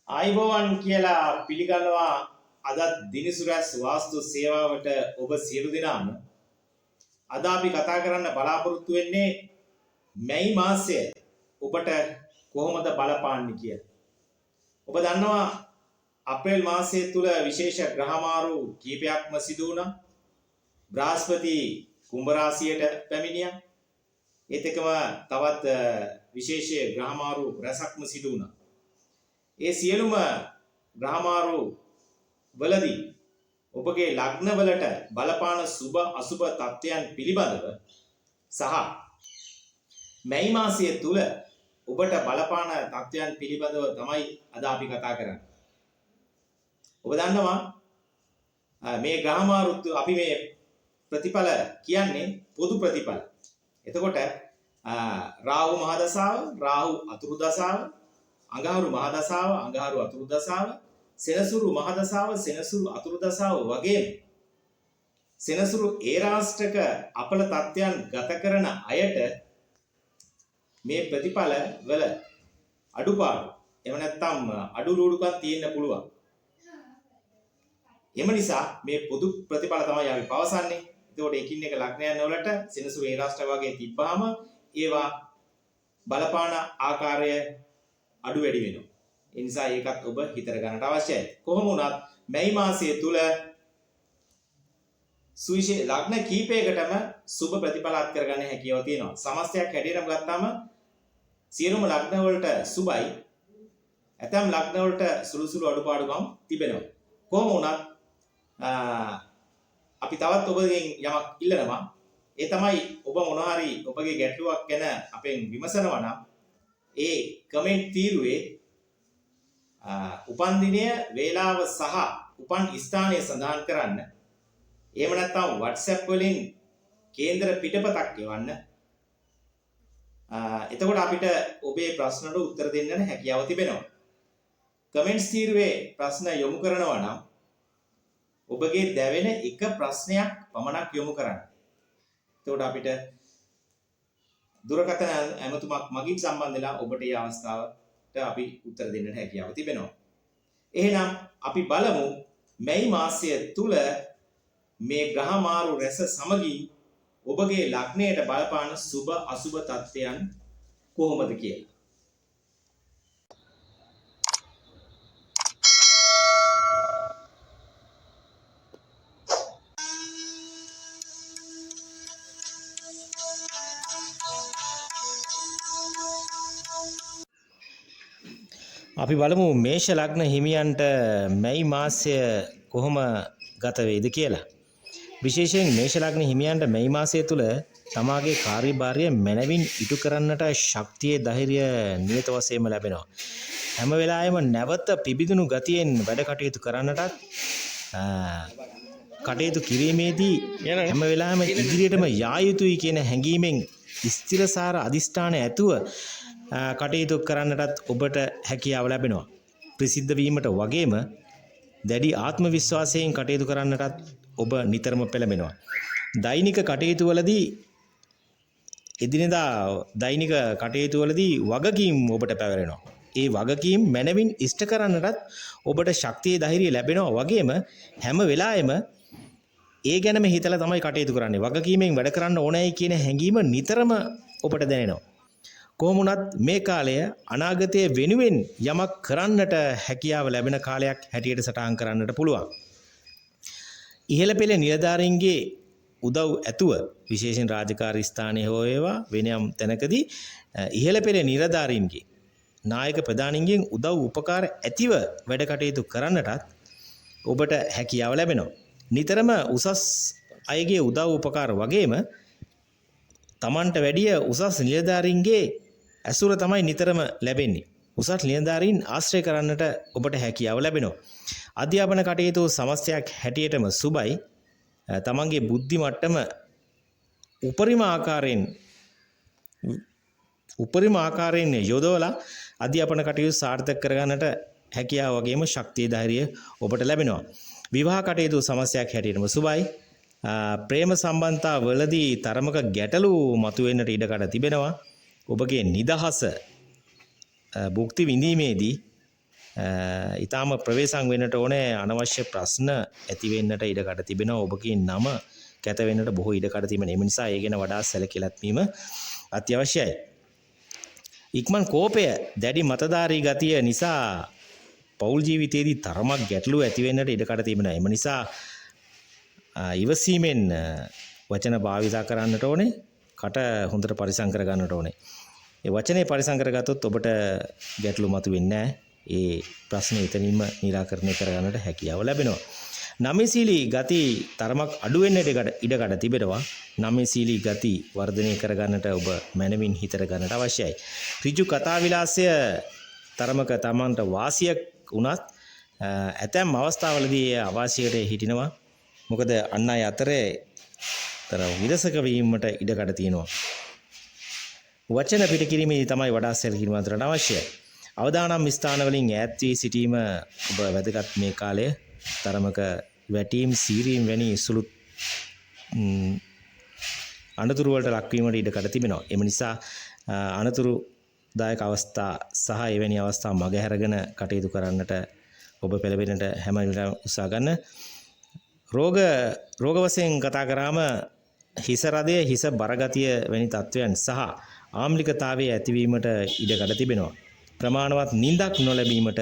ආයිබෝවන් කියලා පිළිගන්නවා අදත් දිනිසුරැස් වාස්තු සේවාවට ඔබ සියලු දෙනාම අද අපි කතා කරන්න බලාපොරොත්තු වෙන්නේ මැයි මාසය ඔබට කොහොමද බලපාන්නේ කියලා. ඔබ දන්නවා අප්‍රේල් මාසය තුල විශේෂ ග්‍රහමාරු කීපයක්ම සිදු වුණා. බ්‍රහස්පති කුම්භ රාශියට පැමිණියා. ඒත් එකම තවත් විශේෂ ග්‍රහමාරු රැසක්ම සිදු වුණා. ඒ සියලුම ග්‍රහමාරු වලදී ඔබගේ ලග්න වලට බලපාන සුබ අසුබ තත්ත්වයන් පිළිබඳව සහ මැයි මාසය තුල ඔබට බලපාන තත්ත්වයන් පිළිබඳව තමයි අද අපි කතා කරන්නේ. ඔබ දන්නවා මේ ග්‍රහමාරුත් අපි මේ ප්‍රතිඵල කියන්නේ පොදු ප්‍රතිඵල. එතකොට රාහු මහදසාව, රාහු අතුරු දසාව, අඟහරු මහදසාව, අඟහරු අතුරු දසාව, සෙනසුරු මහදසාව, සෙනසුරු අතුරු දසාව වගේම සෙනසුරු ඒරාෂ්ටක අපල තත්ත්වයන් ගත කරන අයට මේ ප්‍රතිඵල වල අඩුපාඩු එහෙම නැත්නම් අඩුලුඩුකම් තියෙන්න පුළුවන්. එම නිසා මේ පොදු ප්‍රතිඵල තමයි අපි පවසන්නේ. එතකොට එකින් එක ලග්නයන් වලට සෙනසුරු ඒරාෂ්ටක වගේ තිබ්බාම ඒවා බලපාන ආකාරය අඩු වැඩි වෙනවා. ඒ නිසා ඒකත් ඔබ හිතර ගන්නට අවශ්‍යයි. කොහොම වුණත් මැයි මාසය තුල සුවිශේෂ ලග්න කීපයකටම සුබ ප්‍රතිඵල අත් කරගන්න හැකියාව තියෙනවා. සමස්තයක් හැටියටම ගත්තාම සියලුම ලග්න වලට සුබයි. ඇතම් ලග්න වලට සුළු සුළු අඩුපාඩුකම් තිබෙනවා. කොහොම වුණත් අපි තවත් ඔබගෙන් යමක් ඉල්ලනවා. ඒ තමයි ඔබ මොනවා හරි ඔබගේ ගැටලුවක් ගැන අපෙන් විමසනවා නම් ඒ කමෙන්ට් තීරුවේ උපන් දිනය, වේලාව සහ උපන් ස්ථානය සඳහන් කරන්න. එහෙම නැත්නම් WhatsApp වලින් කේන්දර පිටපතක් එවන්න. එතකොට අපිට ඔබේ ප්‍රශ්නවලට උත්තර දෙන්න හැකියාව තිබෙනවා. කමෙන්ට්ස් තීරුවේ ප්‍රශ්න යොමු කරනවා නම් ඔබගේ දැවෙන එක ප්‍රශ්නයක් පමණක් යොමු කරන්න. එතකොට අපිට දුරකථන ඇමතුමක් මගින් සම්බන්ධ වෙලා ඔබට මේ අවස්ථාවට අපි උත්තර දෙන්න හැකියාව තිබෙනවා. එහෙනම් අපි බලමු මැයි මාසය තුල මේ ග්‍රහමාරු රැස සමගින් ඔබගේ ලග්නයට බලපාන සුබ අසුබ තත්ත්වයන් කොහොමද කියලා. අපි බලමු මේෂ ලග්න හිමියන්ට මැයි මාසය කොහොම ගත වේද කියලා. විශේෂයෙන් මේෂ ලග්න හිමියන්ට මැයි මාසය තුල තමාගේ කාර්යභාරය මැනවින් ඉටු කරන්නට ශක්තිය ධෛර්යය නියත වශයෙන්ම ලැබෙනවා. හැම වෙලාවෙම නැවත පිබිදුණු ගතියෙන් වැඩ කටයුතු කරන්නටත් කටයුතු කිරීමේදී හැම වෙලාවෙම ඉදිරියටම යා යුතුයි කියන හැඟීමෙන් ස්ථිරසාර අදිෂ්ඨාන ඇතුව කටයුතු කරන්නටත් ඔබට හැකියාව ලැබෙනවා. ප්‍රසිද්ධ වීමට වගේම දැඩි ආත්ම විශ්වාසයෙන් කටයුතු කරන්නටත් ඔබ නිතරම පෙළඹෙනවා. දෛනික කටයුතු වලදී එදිනෙදා දෛනික කටයුතු වලදී වගකීම් ඔබට පැවරෙනවා. ඒ වගකීම් මැනවින් ඉෂ්ට කරන්නටත් ඔබට ශක්තිය ධෛර්යය ලැබෙනවා. වගේම හැම වෙලාවෙම ඒ ගැනම හිතලා තමයි කටයුතු කරන්නේ. වගකීමෙන් වැඩ කරන්න ඕනයි කියන හැඟීම නිතරම ඔබට දැනෙනවා. කොහොම වුණත් මේ කාලය අනාගතයේ වෙනුවෙන් යමක් කරන්නට හැකියාව ලැබෙන කාලයක් හැටියට සටහන් කරන්නට පුළුවන්. ඉහළ පෙළ නිලධාරීන්ගේ උදව් ඇතුව විශේෂයෙන් රාජකාරී ස්ථානයේ හෝ වේවා වෙන යම් තැනකදී ඉහළ පෙළ නිලධාරීන්ගේ නායක ප්‍රධානීන්ගෙන් උදව් උපකාර ඇතිව වැඩ කටයුතු කරන්නටත් ඔබට හැකියාව ලැබෙනවා. නිතරම උසස් අයගේ උදව් උපකාර වගේම තමන්ට වැඩිය උසස් නිලධාරීන්ගේ ඇසුර තමයි නිතරම ලැබෙන්නේ. උසස් නිලධාරීන් ආශ්‍රය කරන්නට ඔබට හැකියාව ලැබෙනවා. අධ්‍යාපන කටයුතු සමස්තයක් හැටියටම සුබයි. තමන්ගේ බුද්ධි මට්ටම උපරිම ආකාරයෙන් යොදවලා අධ්‍යාපන කටයුතු සාර්ථක කරගන්නට හැකියාව වගේම ශක්තිය ධෛර්යය ඔබට ලැබෙනවා. විවාහ කටයුතු සමස්තයක් හැටියටම සුබයි. ප්‍රේම සම්බන්ධතා වලදී තරමක ගැටලු මතුවෙන්නට ඉඩකඩ තිබෙනවා. ඔබගේ නිදහස භුක්ති විඳීමේදී ඊටාම ප්‍රවේශම් වෙන්නට ඕනේ අනවශ්‍ය ප්‍රශ්න ඇති වෙන්නට ඉඩකඩ තිබෙනවා ඔබගේ නම කැත වෙන්නට බොහෝ ඉඩකඩ තිබෙන නිසා ඒ ගැන වඩා සැලකිලිමත් වීම අත්‍යවශ්‍යයි. ඉක්මන් කෝපය දැඩි මතධාරී ගතිය නිසා පෞල් ජීවිතයේදී තරමක් ගැටලු ඇති වෙන්නට ඉඩකඩ තිබෙනවා. එම නිසා ඉවසීමෙන් වචන භාවිත කරන්නට ඕනේ. කට හොඳට පරිසම් කර ගන්නට ඕනේ. ඒ වචනේ පරිසම් කරගත්තොත් ඔබට ගැටලු මතුවෙන්නේ නැහැ. ඒ ප්‍රශ්නේ එතනින්ම निराකරණය කරගන්නට හැකියාව ලැබෙනවා. නම්‍යශීලී ගති තරමක් අඩු වෙන්නට ඉඩකඩ තිබෙනවා. නම්‍යශීලී ගති වර්ධනය කරගන්නට ඔබ මනමින් හිතර ගන්නට අවශ්‍යයි. ඍජු කතා විලාසය තරමක තමන්ට වාසියක් වුණත් ඇතැම් අවස්ථාවලදී අවාසියට හිටිනවා. මොකද අන් අය අතරේ තර විරසක වීමට ඉඩකඩ තියෙනවා. වචන පිට කිරීමේදී තමයි වඩා සැලකිලිමත් වෙන්න අවශ්‍යයි. අවදානම් ස්ථාන වලින් ඈත් වී සිටීම ඔබ වැදගත් මේ කාලය. තරමක වැටීම් සීරීම් වැනි සුළු අනතුරු වලට ලක්වීමට ඉඩකඩ තිබෙනවා. එම නිසා අනතුරුදායක අවස්ථා සහ එවැනි අවස්ථා මගහැරගෙන කටයුතු කරන්නට ඔබ පෙළඹෙන්නට හැම වෙලාවෙම උත්සාහ ගන්න. රෝග වශයෙන් කතා කරාම හිස රදය, හිස බරගතිය වැනි තත්වයන් සහ ආම්ලිකතාවයේ ඇතිවීමට ඉඩකඩ තිබෙනවා. ප්‍රමාණවත් නිින්දක් නොලැබීමට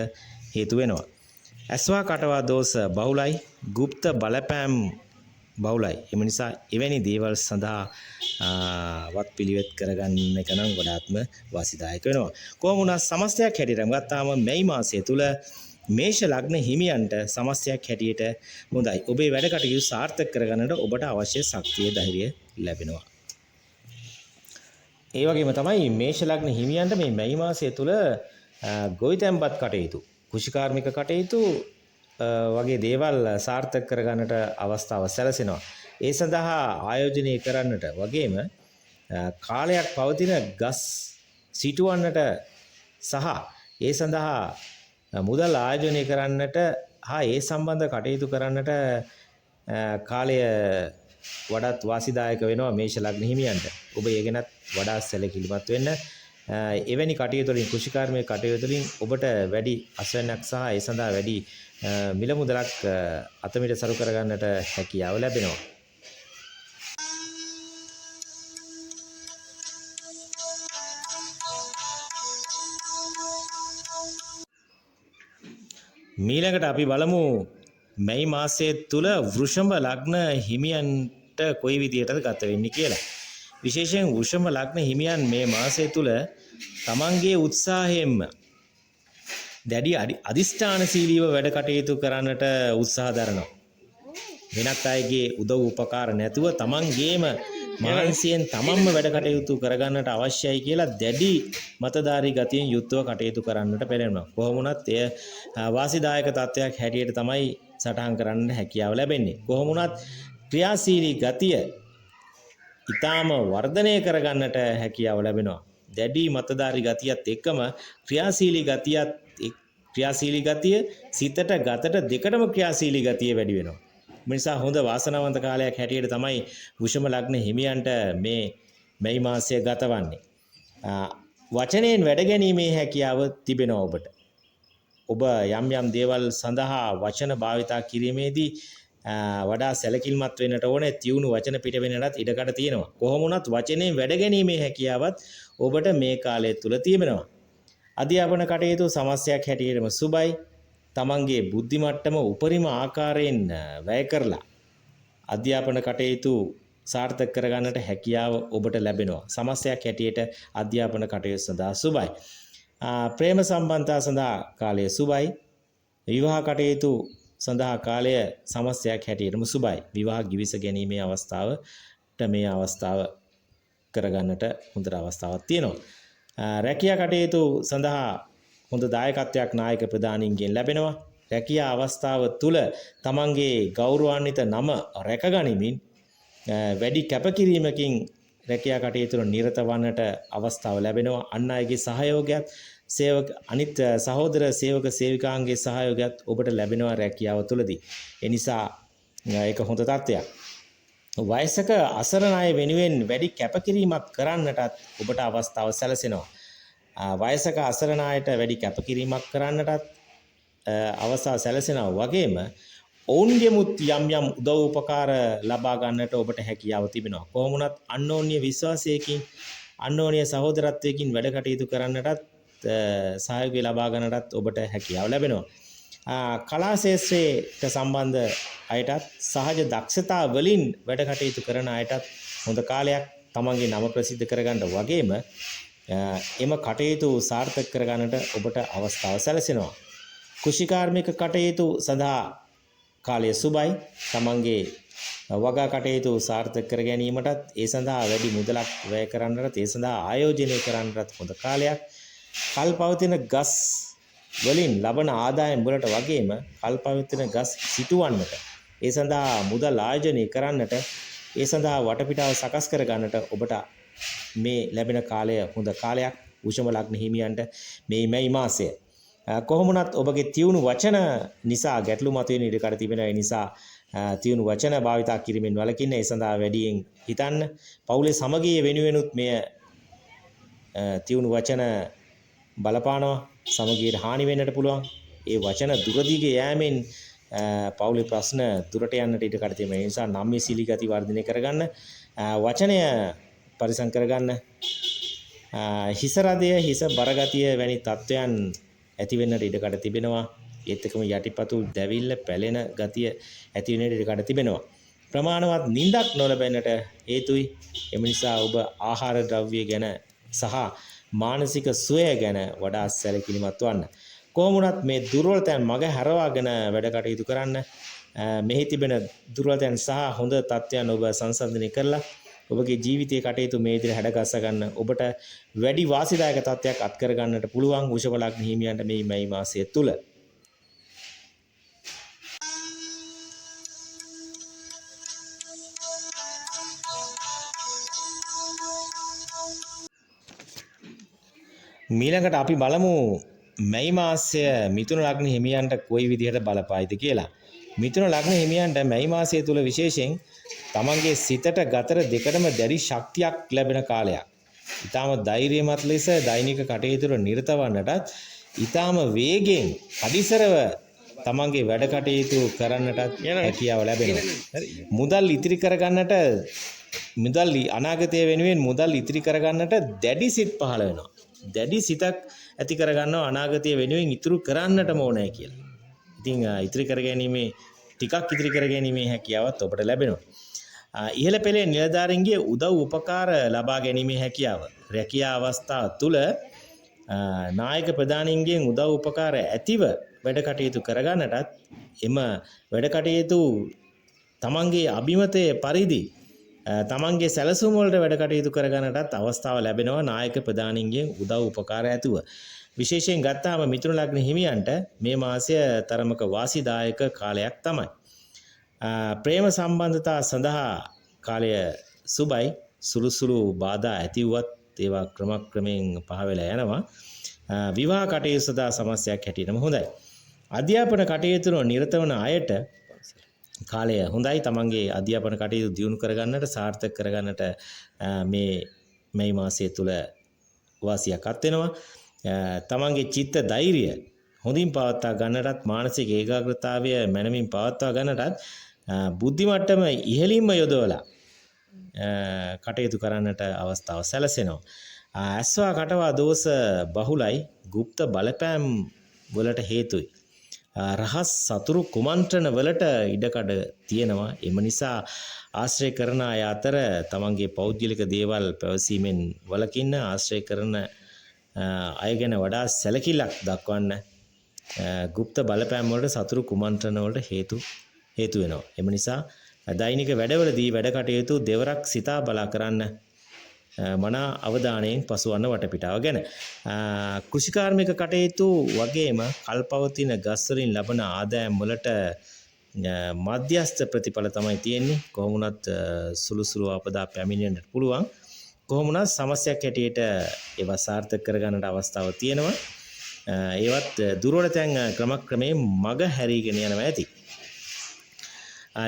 හේතු වෙනවා. ඇස්වා කටවා දෝෂ බහුලයි, গুপ্ত බලපෑම් බහුලයි. එම නිසා එවැනි දේවල් සඳහා වත් පිළිවෙත් කරගන්න එක නම් වඩාත්ම වාසිදායක වෙනවා. කොහොම වුණත් සමස්තයක් හැටියට ගත්තාම මැයි මාසය තුල මේෂ ලග්න හිමියන්ට සමස්තයක් හැටියට හොඳයි. ඔබේ වැඩ කටයුතු සාර්ථක කරගන්නට ඔබට අවශ්‍ය ශක්තිය ධෛර්යය ලැබෙනවා. ඒ වගේම තමයි මේෂ ලග්න හිමියන්ට මේ මැයි මාසය තුල ගොවිතැන්පත් කටයුතු, කෘෂිකාර්මික කටයුතු වගේ දේවල් සාර්ථක කරගන්නට අවස්ථාව සැලසෙනවා. ඒ සඳහා ආයෝජනය කරන්නට වගේම කාලයක් පවතින ගස් සිටුවන්නට සහ ඒ සඳහා මුදල් ආයෝජනය කරන්නට හා ඒ සම්බන්ධ කටයුතු කරන්නට කාලය වඩාත් වාසිදායක වෙනවා මේෂ ලග්න හිමියන්ට. ඔබ ඒ ගැනත් වඩා සැලකිලිමත් වෙන්න. එවැනි කටයුතු වලින්, කෘෂිකාර්මික කටයුතු වලින් ඔබට වැඩි අසවැන්නක් සහ ඒ සඳහා වැඩි මිල මුදලක් අතමිට සරු කරගන්නට හැකියාව ලැබෙනවා. මීළඟට අපි බලමු මැයි මාසයේ තුල වෘෂභ ලග්න හිමියන්ට කොයි විදියටද ගත වෙන්නේ කියලා. විශේෂයෙන් වෘෂභ ලග්න හිමියන් මේ මාසය තුල තමන්ගේ උත්සාහයෙන්ම දැඩි අදිෂ්ඨානශීලීව වැඩ කටයුතු කරන්නට උත්සාහ දරනවා. වෙනත් අයගේ උදව් උපකාර නැතුව තමන්ගේම මහන්සියෙන් තමන්ම වැඩ කටයුතු කරගන්නට අවශ්‍යයි කියලා දැඩි මතධාරී ගතියෙන් යුක්තව කටයුතු කරන්නට පෙළඹෙනවා. කොහොම වුණත් එය වාසිදායක තත්වයක් හැටියට තමයි සටහන් කරන්න හැකියාව ලැබෙන්නේ. කොහොම වුණත් ක්‍රියාශීලී ගතිය ඊටාම වර්ධනය කරගන්නට හැකියාව ලැබෙනවා. දැඩි මතධාරී ගතියත් එක්කම ක්‍රියාශීලී ගතිය සිතට ගතට දෙකටම ක්‍රියාශීලී ගතිය වැඩි වෙනවා. මිනිසා හොඳ වාසනාවන්ත කාලයක් හැටියට තමයි වෘෂභ ලග්න හිමියන්ට මේ මැයි මාසය ගතවන්නේ. වචනයෙන් වැඩ ගැනීමේ හැකියාව තිබෙනවා ඔබට. ඔබ යම් යම් දේවල් සඳහා වචන භාවිතා කිරීමේදී වඩා සැලකිලිමත් වෙන්නට ඕනේ. තියුණු වචන පිට වෙන්නටත් ඉඩකඩ තියෙනවා. කොහොම වුණත් වචනයෙන් වැඩ ගැනීමේ හැකියාවත් ඔබට මේ කාලය තුල තියෙනවා. අධ්‍යාපන කටයුතු සමස්තයක් හැටියටම සුබයි. තමන්ගේ බුද්ධි මට්ටම උපරිම ආකාරයෙන් වැය කරලා අධ්‍යාපන කටයුතු සාර්ථක කරගන්නට හැකියාව ඔබට ලැබෙනවා. සමස්තයක් හැටියට අධ්‍යාපන කටයුතු සඳහා සුබයි. ප්‍රේම සම්බන්ධතා සඳහා කාලය සුබයි. විවාහ කටයුතු සඳහා කාලය සමස්තයක් හැටියටම සුබයි. විවාහ ගිවිස ගැනීමේ අවස්ථාවට මේ අවස්ථාව කරගන්නට හොඳ අවස්ථාවක් තියෙනවා. රැකියා කටයුතු සඳහා හොඳ දායකත්වයක් නායක ප්‍රධානීන්ගෙන් ලැබෙනවා. රැකියා අවස්ථාව තුල තමන්ගේ ගෞරවාන්විත නම රැකගනිමින් වැඩි කැපකිරීමකින් රැකියා කටයුතු නිරත වන්නට අවස්ථාව ලැබෙනවා. අන් අයගේ සහයෝගයත් අනිත් සහෝදර සේවක සේවිකාන්ගේ සහයෝගයත් ඔබට ලැබෙනවා රැකියාව තුලදී. ඒ නිසා ඒක හොඳ තත්ත්වයක්. වයසක අසරණ අය වෙනුවෙන් වැඩි කැපකිරීමක් කරන්නටත් ඔබට අවස්ථාව සැලසෙනවා. වයසක අසරණ අයට වැඩි කැපකිරීමක් කරන්නටත් අවස්ථා සැලසෙනවා වගේම ඔවුන්ගෙමුත් යම් යම් උදව් උපකාර ලබා ගන්නට ඔබට හැකියාව තිබෙනවා. කොහොම වුණත් අන්‍යෝන්‍ය විශ්වාසයකින් අන්‍යෝන්‍ය සහෝදරත්වයකින් වැඩ කටයුතු කරන්නටත් සහයෝගය ලබා ගන්නටත් ඔබට හැකියාව ලැබෙනවා. කලා ශාස්ත්‍රයට සම්බන්ධ අයටත් සහජ දක්ෂතා වලින් වැඩ කටයුතු කරන අයටත් හොඳ කාලයක් තමන්ගේ නම ප්‍රසිද්ධ කරගන්න වගේම එම කටයුතු සාර්ථක කරගන්නට ඔබට අවස්ථාව සැලසෙනවා. කෘෂිකාර්මික කටයුතු සඳහා කාලය සුබයි. තමන්ගේ වගා කටයුතු සාර්ථක කර ගැනීමටත් ඒ සඳහා වැඩි මුදලක් වැය කරන්නටත් ඒ සඳහා ආයෝජනය කරන්නටත් හොඳ කාලයක්. කල්පවතින ගස් වලින් ලබන ආදායම් වලට වගේම කල්පවතින ගස් සිටුවන්නට ඒ සඳහා මුදල් ආයෝජනය කරන්නට ඒ සඳහා වටපිටාව සකස් කර ගන්නට ඔබට මේ ලැබෙන කාලය හොඳ කාලයක්. වෘෂභ ලග්න හිමියන්ට මේ මාසය කොහොමුණත් ඔබගේ තියුණු වචන නිසා ගැටලු මතුවෙන ඉඩ කඩ තිබෙන නිසා තියුණු වචන භාවිතා කිරීමෙන් වළකින්න. ඒ සඳහා වැඩියෙන් හිතන්න. පවුලේ සමගිය වෙනුවෙනුත් මෙය තියුණු වචන බලපානවා. සමගියට හානි වෙන්නට පුළුවන්. ඒ වචන දුරදිග යෑමෙන් පවුලේ ප්‍රශ්න දුරට යන්නට ඉඩ කඩ තිබෙන නිසා නම්‍යශීලී ගති වර්ධනය කරගන්න. වචනය පරිසම් කරගන්න. හිස රදය හිස බරගතිය වැනි තත්වයන් ඇති වෙන්නට ඉඩ කඩ තිබෙනවා. ඒත් එක්කම යටිපතුල් දැවිල්ල පැලෙන ගතිය ඇති වෙන්නට ඉඩ කඩ තිබෙනවා. ප්‍රමාණවත් නිින්දක් නොලැබෙන්නට හේතුයි. එම නිසා ඔබ ආහාර ද්‍රව්‍ය ගැන සහ මානසික සුවය ගැන වඩා සැලකිලිමත් වන්න. කොහොම වුණත් මේ දුර්වලතයන් මග හැරවාගෙන වැඩ කටයුතු කරන්න. මෙහි තිබෙන දුර්වලතයන් සහ හොඳ තත්ත්වයන් ඔබ සංසන්දනය කරලා ඔබගේ ජීවිතයේ කටයුතු මේ විදිහට හැඩගස්ස ගන්න ඔබට වැඩි වාසිදායක තත්ත්වයක් අත් කර ගන්නට පුළුවන්. වෘෂභ ලග්න හිමියන්ට මේ මාසය තුල මීළඟට අපි බලමු මැයි මාසය මිථුන ලග්න හිමියන්ට කොයි විදිහට බලපායිද කියලා. මිථුන ලග්න හිමියන්ට මැයි මාසය තුල විශේෂයෙන් තමන්ගේ සිතට ගතර දෙකටම දැඩි ශක්තියක් ලැබෙන කාලයක්. ඊටාම ධෛර්යමත් ලෙස දෛනික කටයුතු වල නිරත වන්නටත් ඊටාම වේගෙන් අදිසරව තමන්ගේ වැඩ කටයුතු කරන්නටත් හැකියාව ලැබෙනවා. මුදල් ඉතිරි කරගන්නට මුදල් අනාගතය වෙනුවෙන් මුදල් ඉතිරි කරගන්නට දැඩි සිත් පහළ වෙනවා. දැඩි සිතක් ඇති කරගන්නවා අනාගතය වෙනුවෙන් ඉතුරු කරන්නටම ඕනෑ කියලා. ඉතින් ඉතිරි කර ගැනීමේ ටිකක් ඉතිරි කර ගැනීමේ හැකියාවත් ඔබට ලැබෙනවා. ඉහළ පෙළේ නිලධාරීන්ගේ උදව් උපකාර ලබා ගැනීමේ හැකියාව. රැකියා අවස්ථාව තුළ නායක ප්‍රධානීන්ගෙන් උදව් උපකාර ඇතිව වැඩ කටයුතු කරගන්නටත් එම වැඩ කටයුතු තමන්ගේ අභිමතයේ පරිදි තමන්ගේ සැලසුම් වලට වැඩ කටයුතු කරගන්නටත් අවස්ථාව ලැබෙනවා නායක ප්‍රධානීන්ගෙන් උදව් උපකාර ඇතුව. විශේෂයෙන් ගත්තාම මිථුන ලග්න හිමියන්ට මේ මාසය තරමක වාසිදායක කාලයක් තමයි. ප්‍රේම සම්බන්ධතා සඳහා කාලය සුබයි. සුළු බාධා ඇතිවුවත් ඒවා ක්‍රමක්‍රමයෙන් පහ වෙලා යනවා. විවාහ කටයුතු සඳහා සමස්තයක් හැටියටම හොඳයි. අධ්‍යාපන කටයුතු වල නිරත වන අයට කාලය හොඳයි. තමන්ගේ අධ්‍යාපන කටයුතු දියුණු කරගන්නට සාර්ථක කරගන්නට මේ මාසය තුල වාසියක් අත් වෙනවා. තමන්ගේ චිත්ත ධෛර්යය හොඳින් පවත්වා ගන්නටත් මානසික ඒකාග්‍රතාවය මනමින් පවත්වා ගන්නටත් බුද්ධි මට්ටම ඉහළින්ම යොදවලා කටයුතු කරන්නට අවස්ථාව සැලසෙනවා. ඇස්වා කටවා දෝෂ බහුලයි. গুপ্ত බලපෑම් වලට හේතුයි. රහස් සතුරු කුමන්ත්‍රණ වලට ඉඩකඩ තියෙනවා. එම නිසා ආශ්‍රය කරන අය අතර තමන්ගේ පෞද්ගලික දේවල් පැවසීමෙන් වළකින්න. ආශ්‍රය කරන අය ගැන වඩා සැලකිල්ලක් දක්වන්න. গুপ্ত බලපෑම් වලට සතුරු කුමන්ත්‍රණ වලට හේතු වෙනවා. එම නිසා දෛනික වැඩවලදී වැඩ කටයුතු දෙවරක් සිතා බලා කරන්න. මනා අවධානයෙන් පසුවන්න වටපිටාව ගැන. කෘෂිකාර්මික කටයුතු වගේම කල්පවතින ගස් වලින් ලබන ආදායම් වලට මධ්‍යස්ථ ප්‍රතිඵල තමයි තියෙන්නේ. කොහොම වුණත් සුළු අපදා පැමිණෙන්නට පුළුවන්. කොහොම වුණත් සමස්තයක් හැටියට ඒවා සාර්ථක කරගන්නට අවස්ථාව තියෙනවා. ඒවත් දුර්වලතෙන් ක්‍රමක්‍රමයෙන් මග හැරීගෙන යනවා ඇති.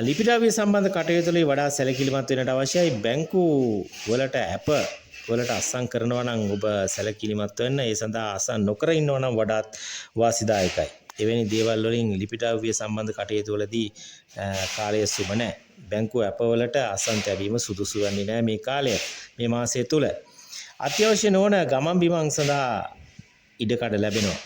ලිපිද්‍රව්‍ය සම්බන්ධ කටයුතු වල වඩා සැලකිලිමත් වෙන්නට අවශ්‍යයි. බැංකු වලට ඇප වලට අත්සන් කරනවා නම් ඔබ සැලකිලිමත් වෙන්න. ඒ සඳහා අත්සන් නොකර ඉන්නවා නම් වඩාත් වාසිදායකයි. එවැනි දේවල් වලින් ලිපිටාව්‍ය සම්බන්ධ කටයුතු වලදී කාලය සුබ නැහැ. බැංකුව ඇපවලට අසන් තැබීම සුදුසු වන්නේ නැහැ මේ කාලය මේ මාසය තුල. අත්‍යවශ්‍ය නොවන ගමන් බිමන් සඳහා ඉඩකඩ ලැබෙනවා.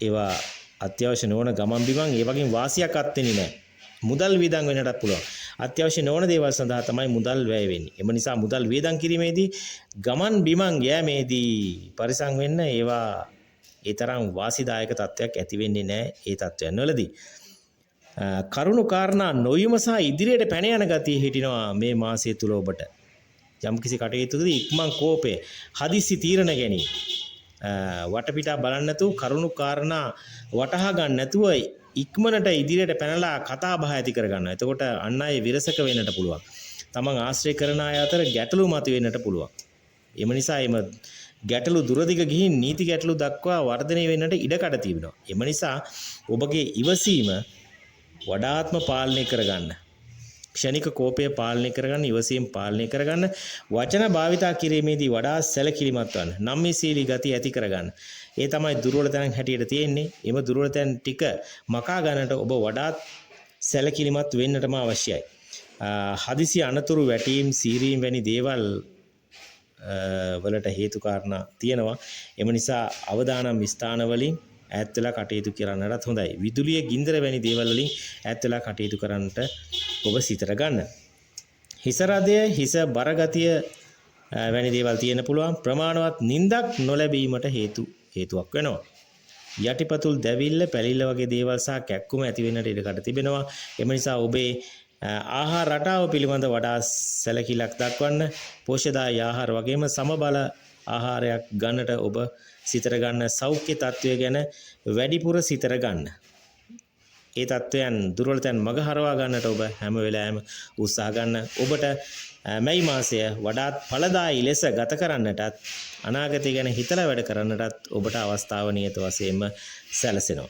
ඒවා අත්‍යවශ්‍ය නොවන ගමන් බිමන් ඒ වගේ වාසියක් අත්වෙන්නේ නැහැ. මුදල් වියදම් වෙන්නටත් පුළුවන්. අත්‍යවශ්‍ය නොවන දේවල් සඳහා තමයි මුදල් වැය වෙන්නේ. එම නිසා මුදල් වියදම් කිරීමේදී ගමන් බිමන් යෑමේදී පරිසම් වෙන්න ඒවා ඒ තරම් වාසිදායක තත්ත්වයක් ඇති වෙන්නේ නැහැ ඒ තත්ත්වයන් වලදී. කරුණු කාරණා නොයුම සහ ඉදිරියට පැන යන ගතිය හිටිනවා මේ මාසය තුල ඔබට. යම්කිසි කටයුතුකදී ඉක්මන් කෝපය, හදිසි තීරණ ගැනීම, වටපිටා බලන්න නැතුව කරුණු කාරණා වටහා ගන්න නැතුව ඉක්මනට ඉදිරියට පැනලා කතා බහ ඇති කර ගන්නවා. එතකොට අන් අය විරසක වෙන්නට පුළුවන්. තමන් ආශ්‍රය කරන අය අතර ගැටලු මතුවෙන්නට පුළුවන්. එම නිසා එම ගැටලු දුරදිග ගිහින් නීති ගැටලු දක්වා වර්ධනය වෙන්නට ඉඩකඩ තිබෙනවා. එම නිසා ඔබගේ ඉවසීම වඩාත්ම පාලනය කරගන්න. ක්ෂණික කෝපය පාලනය කරගන්න, ඉවසීම පාලනය කරගන්න, වචන භාවිතා කිරීමේදී වඩා සැලකිලිමත් වන්න, නම්‍යශීලී ගතිය ඇති කරගන්න. ඒ තමයි දුර්වල තැන් හැටියට තියෙන්නේ. එම දුර්වල තැන් ටික මකා ගන්නට ඔබ වඩාත් සැලකිලිමත් වෙන්නටම අවශ්‍යයි. හදිසි අනතුරු වැටීම්, සීරීම් වැනි දේවල් වලට හේතු කාරණා තියෙනවා. එම නිසා අවදානම් ස්ථාන වලින් ඈත් වෙලා කටයුතු කරන්නටත් හොඳයි. විදුලිය, ගින්දර වැනි දේවල් වලින් ඈත් වෙලා කටයුතු කරන්නට ඔබ සිතර ගන්න. හිස රදය, හිස බර ගතිය වැනි දේවල් තියෙන්න පුළුවන්. ප්‍රමාණවත් නිින්දක් නොලැබීමට හේතුවක් වෙනවා. යටිපතුල් දැවිල්ල, පැලිල්ල වගේ දේවල් සහ කැක්කුම ඇති වෙන්නට ඉඩකඩ තිබෙනවා. එම නිසා ඔබේ ආහාර රටාව පිළිබඳ වඩා සැලකිල්ලක් දක්වන්න. පෝෂ්‍යදායී ආහාර වගේම සමබල ආහාරයක් ගන්නට ඔබ සිතර ගන්න. සෞඛ්‍ය තත්ත්වය ගැන වැඩිපුර සිතර ගන්න. ඒ තත්ත්වයන් දුර්වලතෙන් මග හරවා ගන්නට ඔබ හැම වෙලාවෙම උත්සාහ ගන්න. ඔබට මැයි මාසය වඩාත් ඵලදායී ලෙස ගත කරන්නටත් අනාගතය ගැන හිතලා වැඩ කරන්නටත් ඔබට අවස්ථාව නියත වශයෙන්ම සැලසෙනවා.